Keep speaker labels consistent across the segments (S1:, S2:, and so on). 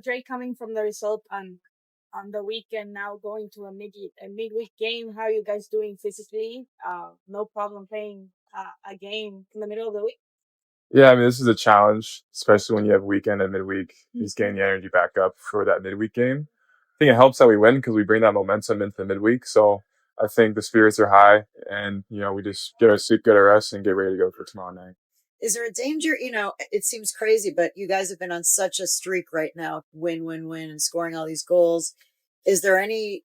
S1: Drake coming from the result on the weekend, now going to a midweek game. How are you guys doing physically? No problem playing a game in the middle of the week.
S2: Yeah, I mean, this is a challenge, especially when you have weekend and midweek. Just getting the energy back up for that midweek game. I think it helps that we win because we bring that momentum into the midweek. So I think the spirits are high, and we just get our sleep, get our rest, and get ready to go for tomorrow night.
S3: Is there a danger? It seems crazy, but you guys have been on such a streak right now, win, win, win, and scoring all these goals. Is there any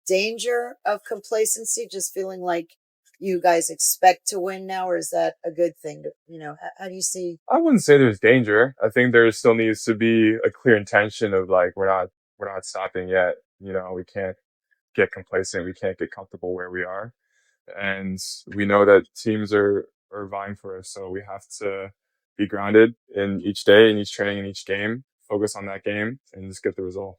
S3: danger of complacency, just feeling like you guys expect to win now, or is that a good thing? How do you see?
S2: I wouldn't say there's danger. I think there still needs to be a clear intention of like we're not stopping yet. We can't get complacent. We can't get comfortable where we are. And we know that teams are vying for us. So we have to be grounded in each day, in each training, in each game, focus on that game and just get the result.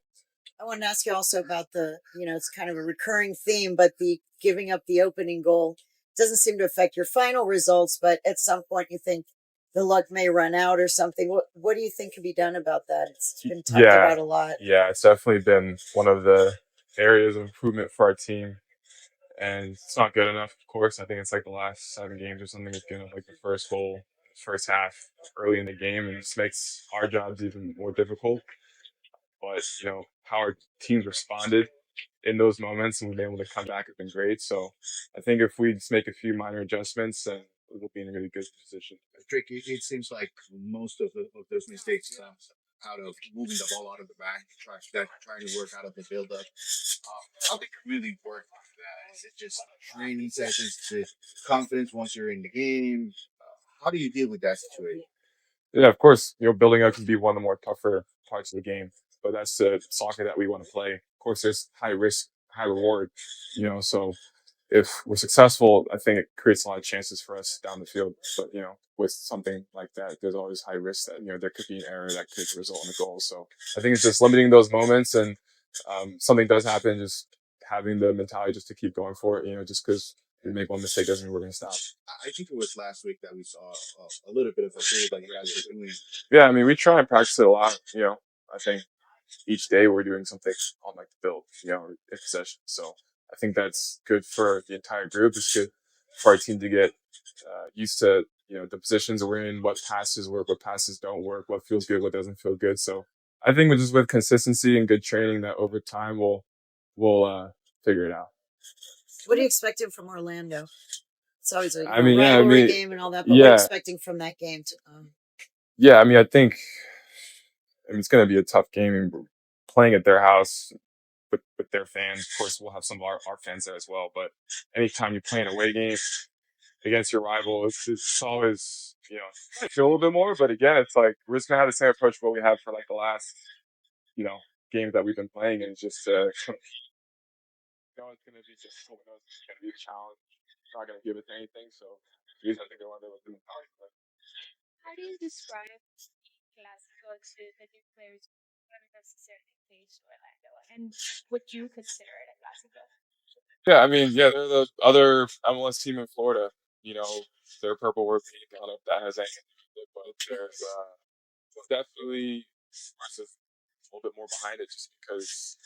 S3: I wanted to ask you also about it's kind of a recurring theme, but the giving up the opening goal doesn't seem to affect your final results, but at some point you think the luck may run out or something. What do you think can be done about that? It's been talked about a lot.
S2: Yeah, it's definitely been one of the areas of improvement for our team. And it's not good enough, of course. I think it's like the last 7 games or something. It's getting like the first goal, first half, early in the game, and it just makes our jobs even more difficult. But how our teams responded in those moments and we've been able to come back has been great. So I think if we just make a few minor adjustments, then we'll be in a really good position.
S4: Drake, it seems like most of those mistakes out of moving the ball out of the back, trying to work out of the build-up. How they really work on that? Is it just training sessions to confidence once you're in the game? How do you deal with that situation?
S2: Yeah, of course, building up can be one of the more tougher parts of the game, but that's the soccer that we want to play. Of course, there's high risk, high reward, so if we're successful, I think it creates a lot of chances for us down the field. But, with something like that, there's always high risk that, there could be an error that could result in a goal. So I think it's just limiting those moments and something does happen, just having the mentality just to keep going for it, just because we make one mistake doesn't mean we're going to stop.
S4: I think it was last week that we saw a little bit of a tool that you guys were doing.
S2: Yeah, I mean, we try and practice it a lot. I think each day we're doing something on like the build, in possession. So I think that's good for the entire group. It's good for our team to get used to, the positions we're in, what passes work, what passes don't work, what feels good, what doesn't feel good. So I think with consistency and good training that over time we'll figure it out.
S3: What are you expecting from Orlando? It's always a
S2: rivalry
S3: game and all that, but what are you expecting from that game?
S2: Yeah, I think it's going to be a tough game. We're playing at their house with their fans. Of course, we'll have some of our fans there as well. But anytime you play an away game against your rival, it's always, I feel a little bit more. But again, it's like we're just going to have the same approach what we have for like the last, games that we've been playing. And it's just, it's going to be just, it's going to be a challenge. It's not going to give us anything. So we just have to go on there with them.
S1: How do you describe Clásico to the new players who haven't necessarily played Orlando, and would you consider it a Clásico?
S2: Yeah, they're the other MLS team in Florida. Their purple or pink. I don't know if that has anything to do with it, but there's definitely a little bit more behind it just because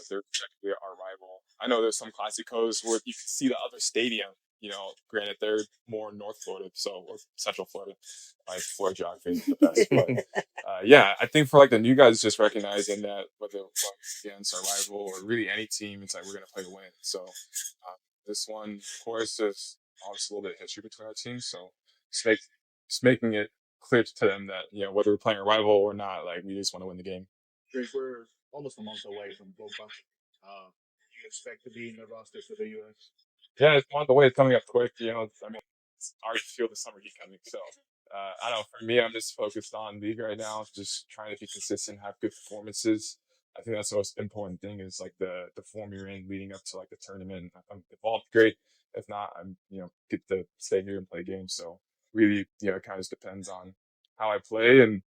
S2: they're technically our rival. I know there's some Clásicos where you can see the other stadium. Granted they're more North Florida, or Central Florida. My Florida geography is the best, but yeah, I think for like the new guys, just recognizing that whether it's against our rival or really any team, it's like we're gonna play to win. So this one, of course, there's obviously a little bit of history between our teams, so just making it clear to them that whether we're playing a rival or not, like we just want to win the game.
S4: Drake, we're almost a month away from Copa. You expect to be in the roster for the U.S.?
S2: Yeah, it's on the way. It's coming up quick. I mean, it's already feel the summer heat coming. So, I don't know. For me, I'm just focused on league right now, just trying to be consistent, have good performances. I think that's the most important thing is like the form you're in leading up to like the tournament. If I'm involved, great. If not, I'm get to stay here and play games. So really, it kind of just depends on how I play and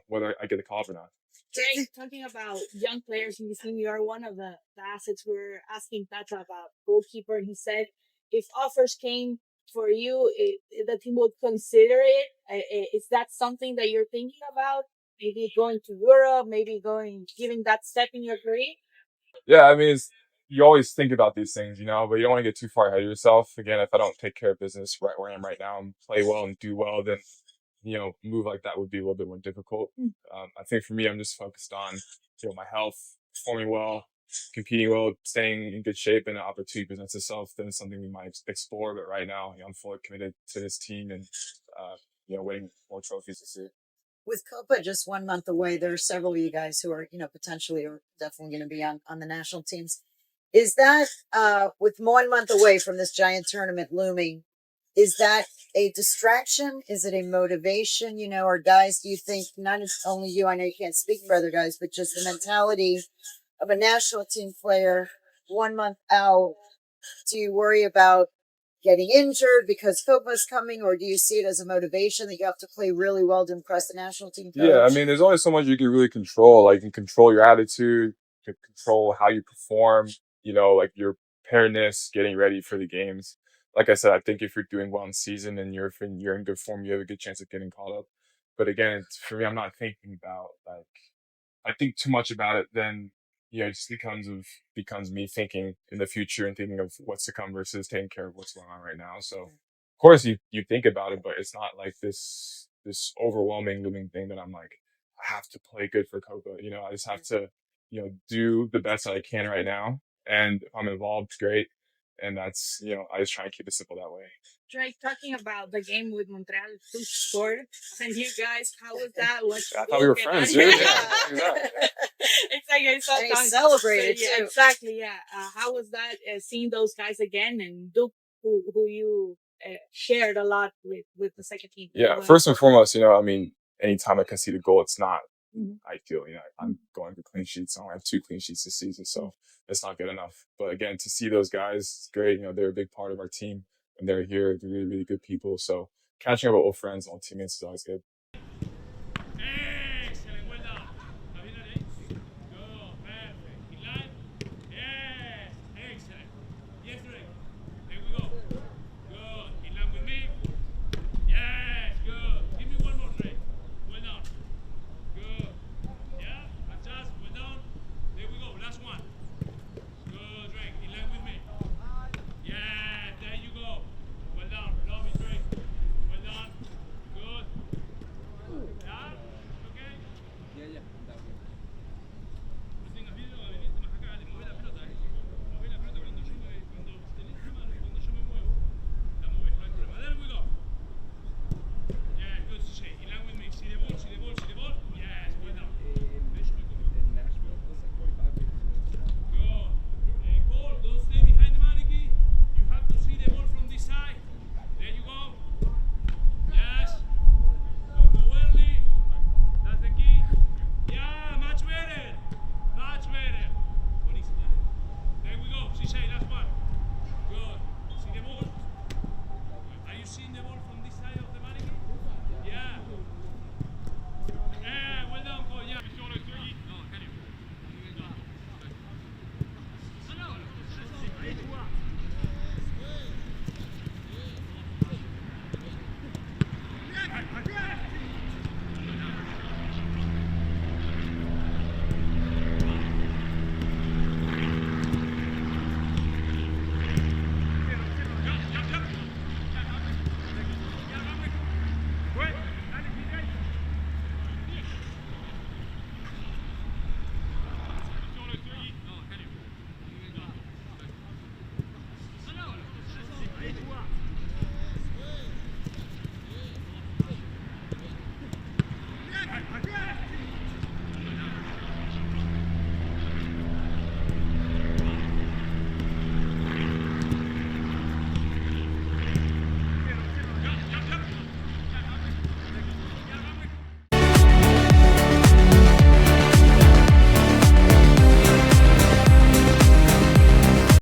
S2: whether I get a call up or not.
S1: Today, talking about young players in the team, you are one of the assets. We're asking Tata about goalkeeper, and he said if offers came for you, the team would consider it. Is that something that you're thinking about? maybe going to Europe, maybe giving that step in your career?
S2: Yeah, I mean, you always think about these things, but you don't want to get too far ahead of yourself. Again, if I don't take care of business right where I am right now and play well and do well, then move like that would be a little bit more difficult. I think for me, I'm just focused on my health, performing well, competing well, staying in good shape, and an opportunity presents itself. Then it's something we might explore. But right now, I'm fully committed to this team and winning more trophies this year.
S3: With Copa just 1 month away, there are several of you guys who are, potentially or definitely going to be on the national teams. Is that with 1 month away from this giant tournament looming, is that a distraction? Is it a motivation? Or guys, do you think not only you, I know you can't speak for other guys, but just the mentality of a national team player 1 month out, do you worry about getting injured because Copa's coming, or do you see it as a motivation that you have to play really well to impress the national team coach?
S2: Yeah, I mean, there's only so much you can really control. Like, you can control your attitude, you can control how you perform, like your preparedness, getting ready for the games. Like I said, I think if you're doing well in season and you're in good form, you have a good chance of getting caught up. But again, for me, I'm not thinking about I think too much about it, then it just becomes me thinking in the future and thinking of what's to come versus taking care of what's going on right now. So of course you think about it, but it's not like this overwhelming looming thing that I'm like, I have to play good for Copa. I just have to, do the best that I can right now. And if I'm involved, great. And that's, I just try and keep it simple that way.
S1: Drake, talking about the game with Montreal, who scored, and you guys, how was that?
S2: I thought we were friends, dude.
S1: Exactly. I saw
S3: and he celebrated
S1: yeah,
S3: too.
S1: exactly. Yeah. How was that seeing those guys again and Duke, who you shared a lot with the second team?
S2: Yeah, first and foremost, I mean, anytime I concede a goal, it's not ideal. I'm going for clean sheets. I only have 2 clean sheets this season, so it's not good enough. But again, to see those guys, it's great. They're a big part of our team, and they're here. They're really, really good people. So catching up with old friends, old teammates is always good.